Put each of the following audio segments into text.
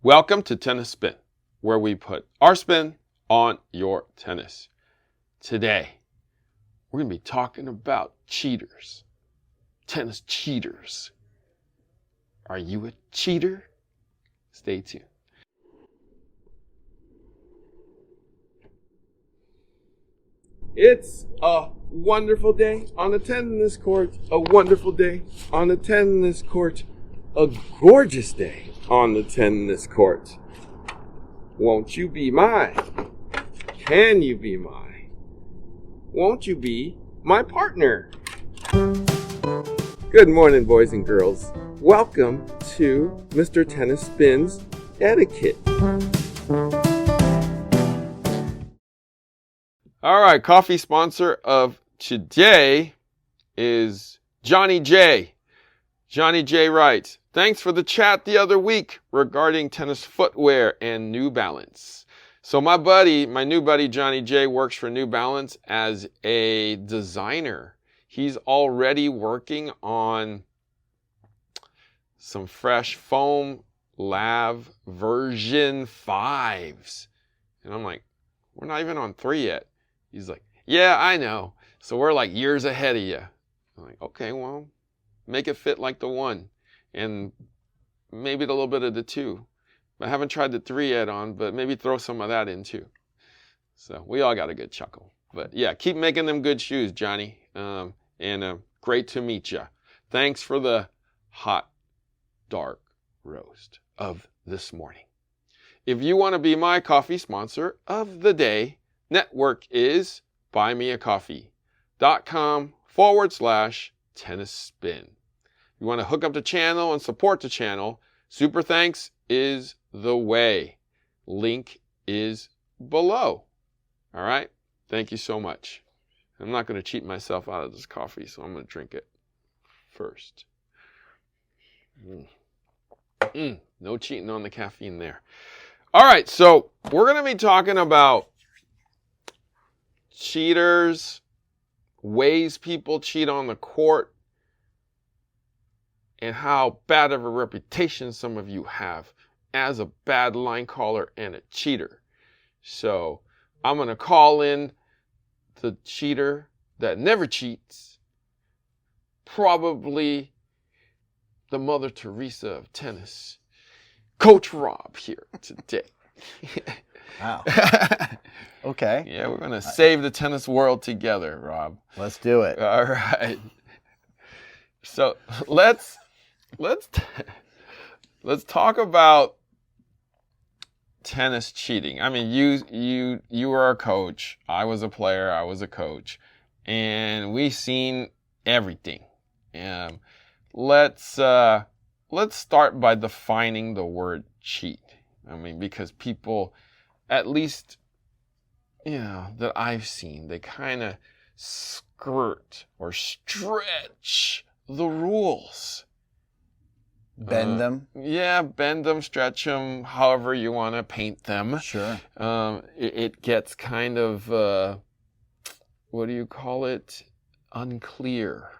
Welcome to Tennis Spin, where we put our spin on your tennis. Today, we're going to be talking about cheaters. Tennis cheaters. Are you a cheater? Stay tuned. It's a wonderful day on the tennis court. A wonderful day on the tennis court. A gorgeous day on the tennis court. Won't you be mine? Can you be mine? Won't you be my partner? Good morning, boys and girls. Welcome to Mr. Tennis Spin's Etiquette. All right, coffee sponsor of today is Johnny J. Johnny J writes, thanks for the chat the other week regarding tennis footwear and New Balance. So my new buddy Johnny J works for New Balance as a designer. He's already working on some fresh foam Lav version 5s. And I'm like, we're not even on 3 yet. He's like, yeah, I know. So we're like years ahead of you. I'm like, okay, well, make it fit like the 1. And maybe a little bit of the 2. I haven't tried the 3 yet on, but maybe throw some of that in too. So we all got a good chuckle. But yeah, keep making them good shoes, Johnny. And great to meet you. Thanks for the hot, dark roast of this morning. If you want to be my coffee sponsor of the day, network is buymeacoffee.com/tennis spin. You want to hook up the channel and support the channel, super thanks is the way. Link is below. All right? Thank you so much. I'm not going to cheat myself out of this coffee, so I'm going to drink it first. No cheating on the caffeine there. All right, so we're going to be talking about cheaters, ways people cheat on the court, and how bad of a reputation some of you have as a bad line caller and a cheater. So I'm going to call in the cheater that never cheats, probably the Mother Teresa of tennis, Coach Rob here today. Wow. Okay. Yeah, we're going to save the tennis world together, Rob. Let's do it. All right. So let's talk about tennis cheating. I mean, you were a coach. I was a player. I was a coach, and we've seen everything. Let's start by defining the word cheat. I mean, because people, at least, that I've seen, they kind of skirt or stretch the rules. Bend them? Yeah, bend them, stretch them, however you want to paint them. Sure. It gets kind of, what do you call it? Unclear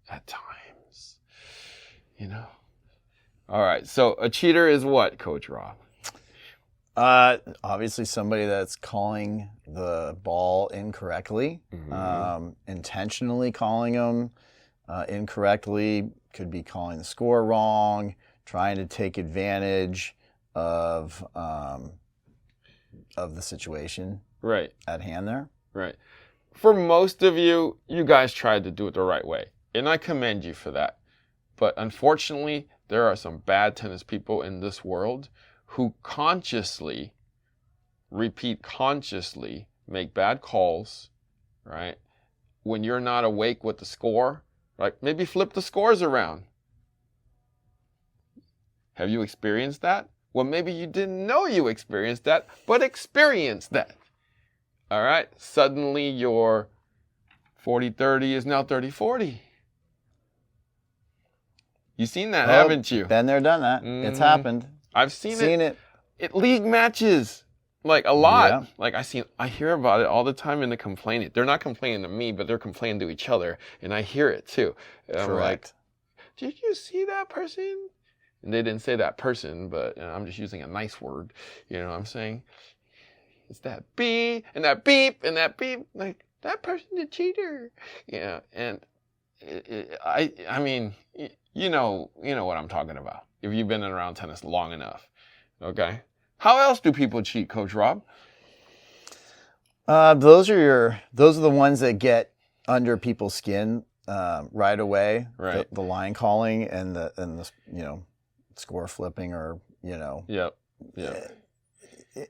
at times. All right, so a cheater is what, Coach Rob? Obviously somebody that's calling the ball incorrectly, intentionally calling them incorrectly, could be calling the score wrong, trying to take advantage of the situation right at hand there. Right. For most of you, you guys tried to do it the right way, and I commend you for that. But unfortunately, there are some bad tennis people in this world who consciously make bad calls, right? When you're not awake with the score, right? Maybe flip the scores around. Have you experienced that? Well, maybe you didn't know you experienced that, but experienced that. All right? Suddenly your 40-30 is now 30-40. You've seen that, haven't you? Been there, done that. It's happened. I've seen it. At league matches, like a lot. Yeah. Like I hear about it all the time in the complaining. They're not complaining to me, but they're complaining to each other, and I hear it too. And I'm like, did you see that person? and they didn't say that person, but I'm just using a nice word, you know what I'm saying? It's that B and that beep and that beep, like, that person's a cheater, you know, and I mean, you know what I'm talking about if you've been around tennis long enough, okay? How else do people cheat, Coach Rob? Those are the ones that get under people's skin right away. Right. The line calling and the score flipping, or Yep.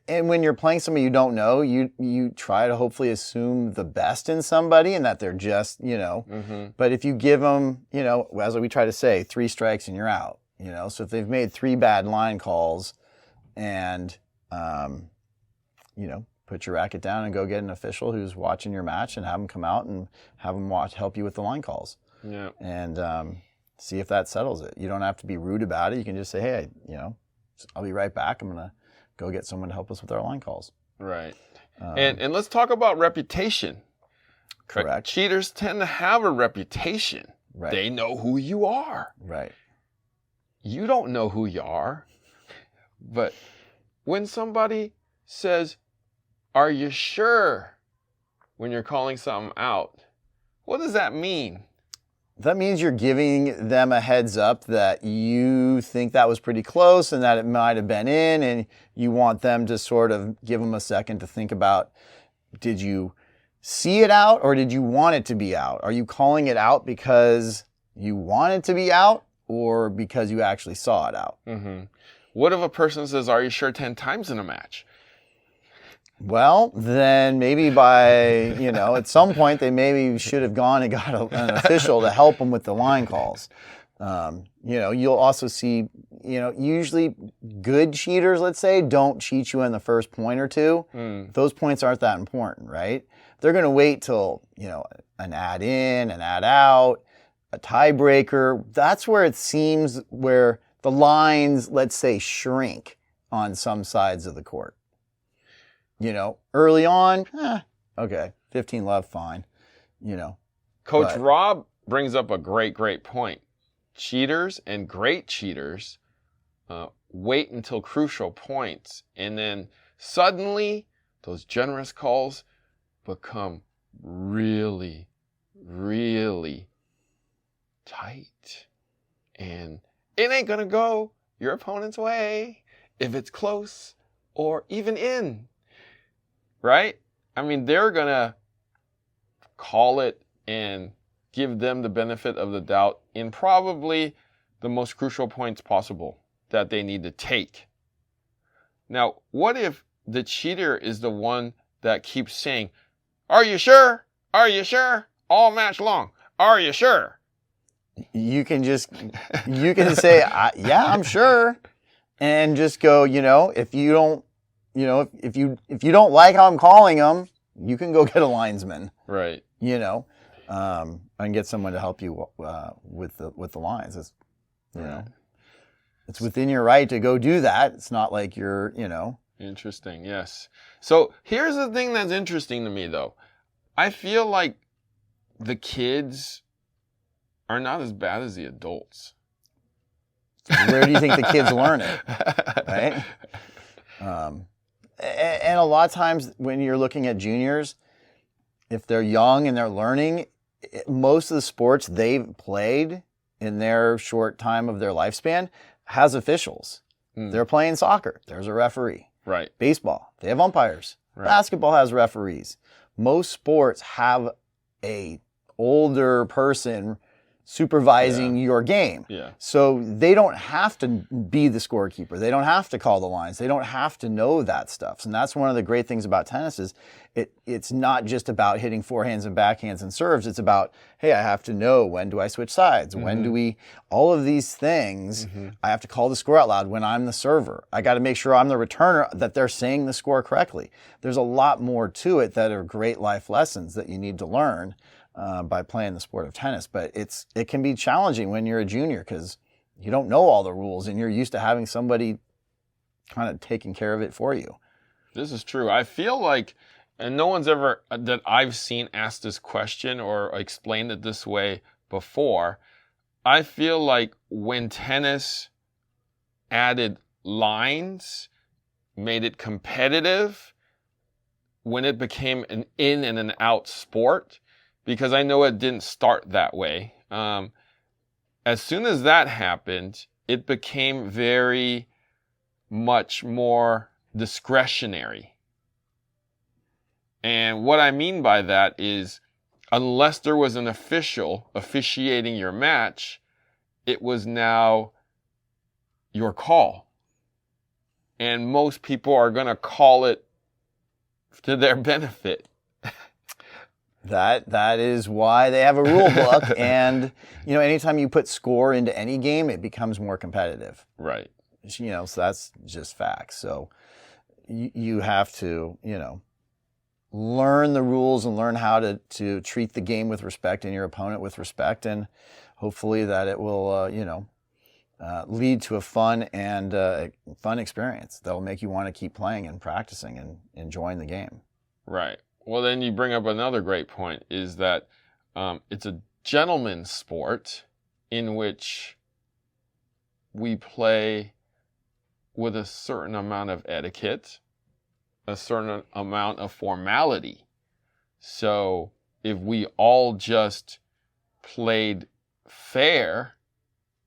And when you're playing somebody you don't know, you try to hopefully assume the best in somebody and that they're just But if you give them as we try to say, 3 strikes and you're out. So if they've made 3 bad line calls, and put your racket down and go get an official who's watching your match and have them come out and have them help you with the line calls. Yeah. And see if that settles it. You don't have to be rude about it. You can just say, hey, I'll be right back. I'm going to go get someone to help us with our line calls. Right. And let's talk about reputation. Correct. Cheaters tend to have a reputation. Right. They know who you are. Right. You don't know who you are. But when somebody says, are you sure, when you're calling something out, what does that mean? That means you're giving them a heads up that you think that was pretty close and that it might have been in, and you want them to sort of give them a second to think about, did you see it out or did you want it to be out? Are you calling it out because you want it to be out or because you actually saw it out? Mm-hmm. What if a person says, are you sure 10 times in a match? Well, then maybe by, at some point they maybe should have gone and got an official to help them with the line calls. You'll also see, usually good cheaters, let's say, don't cheat you in the first point or two. Those points aren't that important, right? They're going to wait till, an add in, an add out, a tiebreaker. That's where it seems where the lines, let's say, shrink on some sides of the court. Early on, okay, 15 love, fine, Coach Rob brings up a great point. Cheaters and great cheaters wait until crucial points, and then suddenly those generous calls become really, really tight. And it ain't gonna go your opponent's way if it's close or even in. Right? I mean, they're going to call it and give them the benefit of the doubt in probably the most crucial points possible that they need to take. Now, what if the cheater is the one that keeps saying, are you sure? Are you sure? All match long. Are you sure? You can say, yeah, I'm sure. And just go, if you don't, if you don't like how I'm calling them, you can go get a linesman. Right. And get someone to help you with the lines. It's, it's within your right to go do that. It's not like you're, Interesting. Yes. So here's the thing that's interesting to me, though. I feel like the kids are not as bad as the adults. Where do you think the kids learn it? Right. And a lot of times when you're looking at juniors, if they're young and they're learning, most of the sports they've played in their short time of their lifespan has officials. They're playing soccer. There's a referee. Right. Baseball, they have umpires. Right. Basketball has referees. Most sports have a older person supervising your game. Yeah. So they don't have to be the scorekeeper. They don't have to call the lines. They don't have to know that stuff. And that's one of the great things about tennis is it's not just about hitting forehands and backhands and serves. It's about, hey, I have to know when do I switch sides? When do we, all of these things, I have to call the score out loud when I'm the server. I got to make sure I'm the returner, that they're saying the score correctly. There's a lot more to it that are great life lessons that you need to learn by playing the sport of tennis. But it can be challenging when you're a junior because you don't know all the rules and you're used to having somebody kind of taking care of it for you. This is true. I feel like, and no one's ever, that I've seen asked this question or explained it this way before, I feel like when tennis added lines, made it competitive, when it became an in and an out sport, because I know it didn't start that way. As soon as that happened, it became very much more discretionary. And what I mean by that is, unless there was an official officiating your match, it was now your call. And most people are going to call it to their benefit. That is why they have a rule book. And, anytime you put score into any game, it becomes more competitive. Right. So that's just facts. So you have to, learn the rules and learn how to treat the game with respect and your opponent with respect. And hopefully that it will, lead to a fun experience that will make you want to keep playing and practicing and enjoying the game. Right. Well, then you bring up another great point, is that it's a gentleman's sport in which we play with a certain amount of etiquette, a certain amount of formality. So if we all just played fair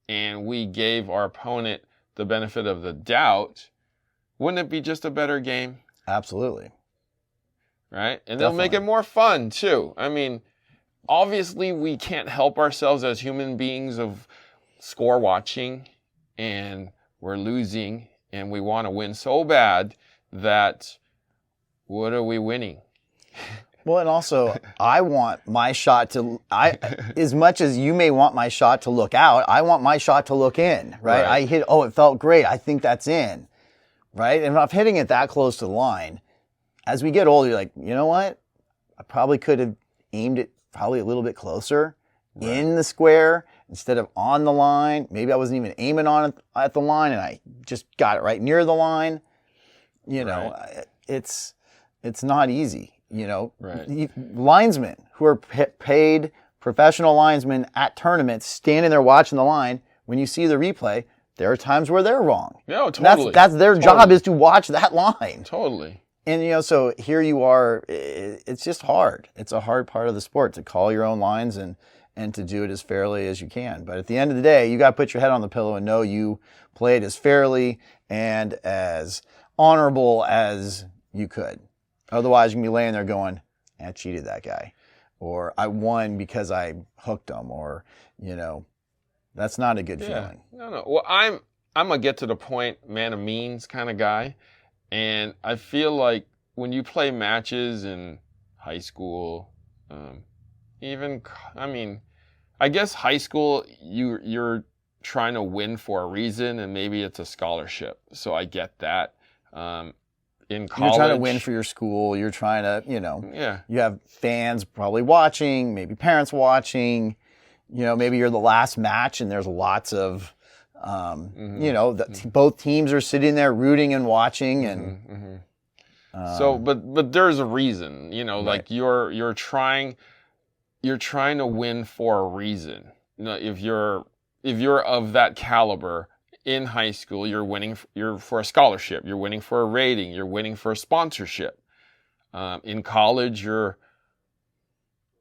and we gave our opponent the benefit of the doubt, wouldn't it be just a better game? Absolutely. Right? And they'll make it more fun, too. I mean, obviously, we can't help ourselves as human beings of score watching, and we're losing, and we want to win so bad that what are we winning? Well, and also, I want my shot as much as you may want my shot to look out, I want my shot to look in, right? I hit, it felt great. I think that's in, right? And if I'm hitting it that close to the line, as we get older, you're like, you know what? I probably could have aimed it probably a little bit closer in the square instead of on the line. Maybe I wasn't even aiming on it at the line and I just got it right near the line. It's not easy, Linesmen who are paid professional linesmen at tournaments standing there watching the line, when you see the replay, there are times where they're wrong. No, totally. That's their job, is to watch that line. Totally. And, so here you are, it's just hard. It's a hard part of the sport to call your own lines and to do it as fairly as you can. But at the end of the day, you got to put your head on the pillow and know you played as fairly and as honorable as you could. Otherwise, you can be laying there going, I cheated that guy. Or I won because I hooked him. Or, that's not a good feeling. No. Well, I'm a get to the point, man of means kind of guy. And I feel like when you play matches in high school, I guess high school, you're trying to win for a reason, and maybe it's a scholarship. So I get that. In college, you're trying to win for your school. You're trying to, you have fans probably watching, maybe parents watching. Maybe you're the last match, and there's lots of. Both teams are sitting there rooting and watching, and so, but there's a reason, like you're trying to win for a reason. If you're of that caliber in high school, you're for a scholarship, you're winning for a rating, you're winning for a sponsorship. In college, you're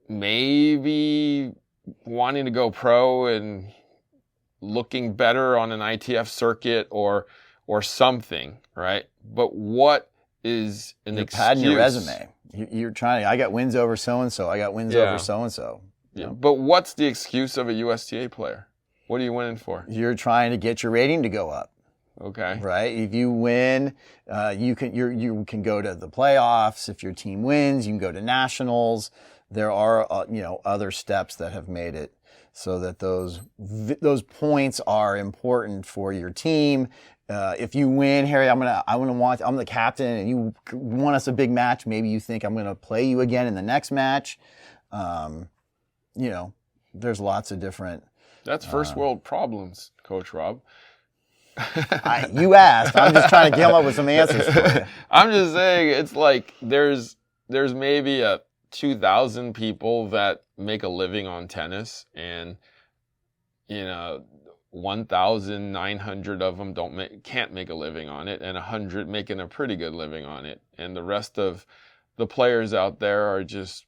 maybe wanting to go pro and looking better on an ITF circuit or something, right? But what is an excuse? You're padding your resume. You're trying. I got wins over so and so. I got wins over so and so. Yeah. But what's the excuse of a USTA player? What are you winning for? You're trying to get your rating to go up. Okay. Right. If you win, you can go to the playoffs. If your team wins, you can go to nationals. There are other steps that have made it so that those points are important for your team. If you win, Harry, I'm the captain, and you won us a big match. Maybe you think I'm going to play you again in the next match. There's lots of different. That's first world problems, Coach Rob. You asked. I'm just trying to come up with some answers for you. I'm just saying, it's like there's maybe 2,000 people that make a living on tennis, and 1,900 of them can't make a living on it, and 100 making a pretty good living on it. And the rest of the players out there are just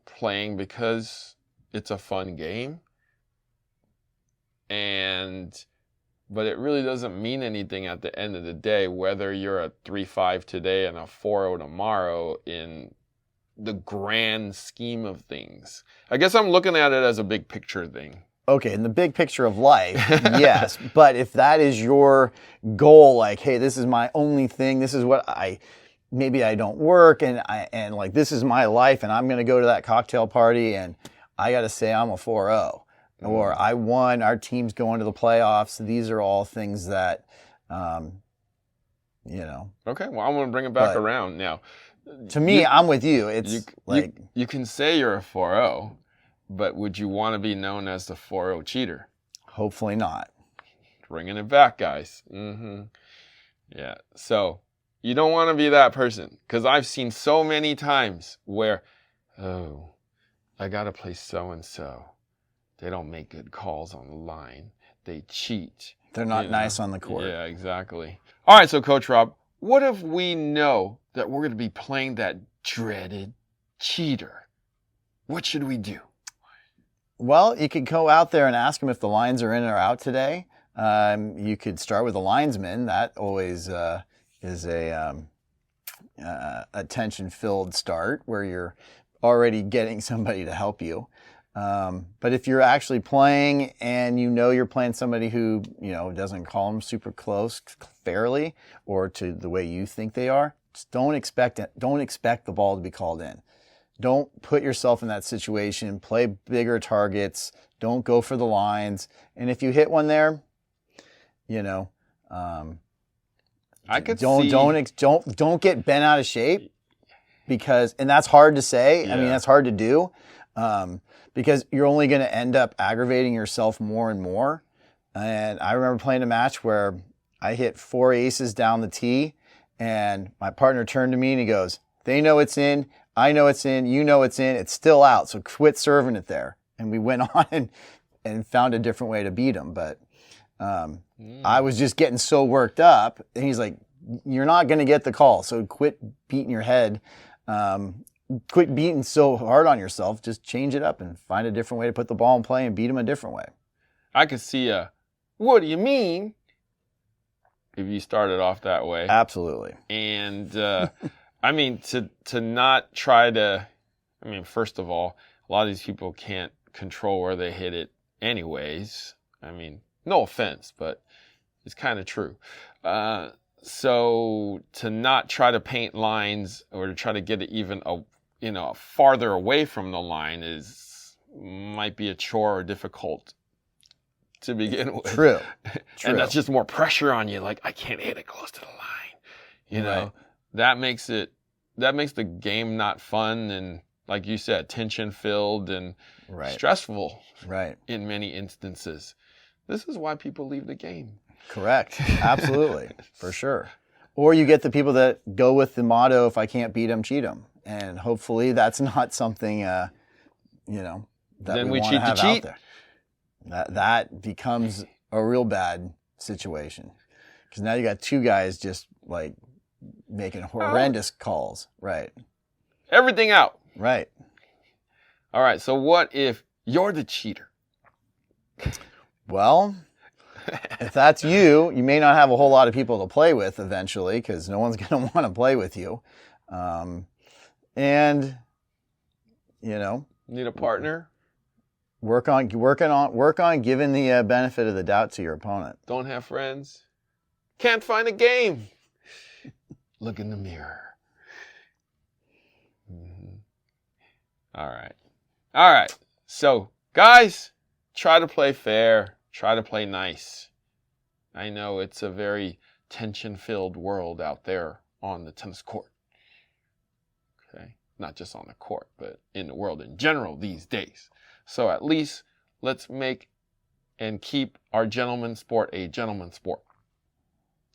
playing because it's a fun game. But it really doesn't mean anything at the end of the day, whether you're a 3-5 today and a 4-0 tomorrow in the grand scheme of things. I guess I'm looking at it as a big picture thing. Okay, in the big picture of life, yes. But if that is your goal, like, hey, this is my only thing, this is what maybe I don't work, and like, this is my life, and I'm going to go to that cocktail party, and I got to say I'm a 4-0. Or I won, our team's going to the playoffs. These are all things that, Okay, well, I'm going to bring it back around now. To me, I'm with you. It's you can say you're a 4-0, but would you want to be known as the 4-0 cheater? Hopefully not. Bringing it back, guys. Yeah, so you don't want to be that person, because I've seen so many times where, I got to play so-and-so. They don't make good calls on the line. They cheat. They're not nice on the court. Yeah, exactly. All right, so Coach Rob, what if we know that we're going to be playing that dreaded cheater? What should we do? Well, you could go out there and ask them if the lines are in or out today. You could start with the linesman. That always is a tension-filled start where you're already getting somebody to help you. But if you're actually playing and you're playing somebody who, doesn't call them super close fairly or to the way you think they are, just don't expect the ball to be called in. Don't put yourself in that situation. Play bigger targets. Don't go for the lines. And if you hit one there, I could don't get bent out of shape and that's hard to say. Yeah. I mean, that's hard to do. Because you're only going to end up aggravating yourself more and more. And I remember playing a match where I hit 4 aces down the tee, and my partner turned to me and he goes, "They know it's in, I know it's in, you know it's in, it's still out, so quit serving it there." And we went on and found a different way to beat him. But I was just getting so worked up, and he's like, "You're not going to get the call, so quit beating your head. Quit beating so hard on yourself. Just change it up and find a different way to put the ball in play and beat them a different way." I could see what do you mean? If you started off that way. Absolutely. And, I mean, to not try to, first of all, a lot of these people can't control where they hit it anyways. I mean, no offense, but it's kind of true. So to not try to paint lines or to try to get it even farther away from the line might be a chore or difficult to begin with. True. And that's just more pressure on you. Like, I can't hit it close to the line. Right. That makes the game not fun and, like you said, tension filled and stressful. Right. In many instances. This is why people leave the game. Correct. Absolutely. For sure. Or you get the people that go with the motto, if I can't beat them, cheat them. And hopefully that's not something, that then we cheat have to cheat. out there. That becomes a real bad situation. Because now you got 2 guys just like making horrendous calls. Right. Everything out. Right. All right. So what if you're the cheater? Well, if that's you may not have a whole lot of people to play with eventually, because no one's going to want to play with you. And need a partner. Work on giving the benefit of the doubt to your opponent. Don't have friends. Can't find a game. Look in the mirror. Mm-hmm. All right. So, guys, try to play fair. Try to play nice. I know it's a very tension-filled world out there on the tennis court. Okay? Not just on the court, but in the world in general these days. So at least let's make and keep our gentleman's sport a gentleman's sport.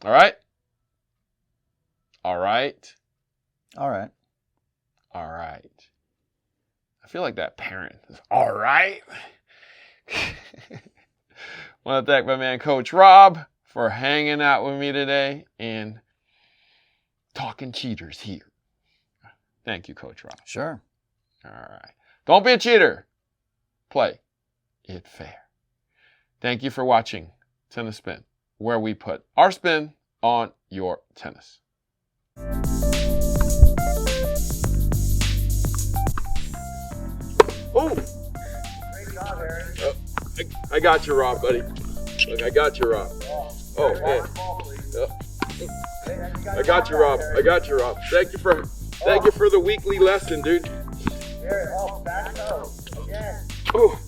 All right? All right? All right. All right. I feel like that parent is, all right? Want to thank my man, Coach Rob, for hanging out with me today and talking cheaters here. Thank you, Coach Rob. Sure. All right. Don't be a cheater. Play it fair. Thank you for watching Tennis Spin, where we put our spin on your tennis. Oh! Great job, Aaron. I got you, Rob, buddy. Look, I got you, Rob. Oh, hey. I got you, Rob. I got you, Rob. Thank you for the weekly lesson, dude. Aaron, back up. Again. Oh,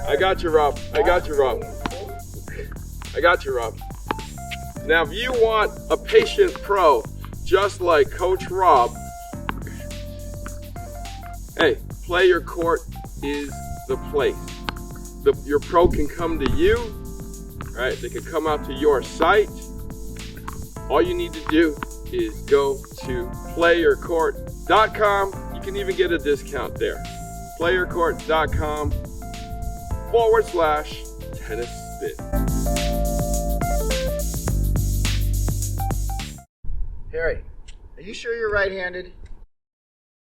I got you, Rob. I got you, Rob. I got you, Rob. Now, if you want a patient pro just like Coach Rob, hey, Play Your Court is the place. Your pro can come to you, right? They can come out to your site. All you need to do is go to playyourcourt.com. You can even get a discount there. playyourcourt.com/tennis spin. Harry, are you sure you're right-handed?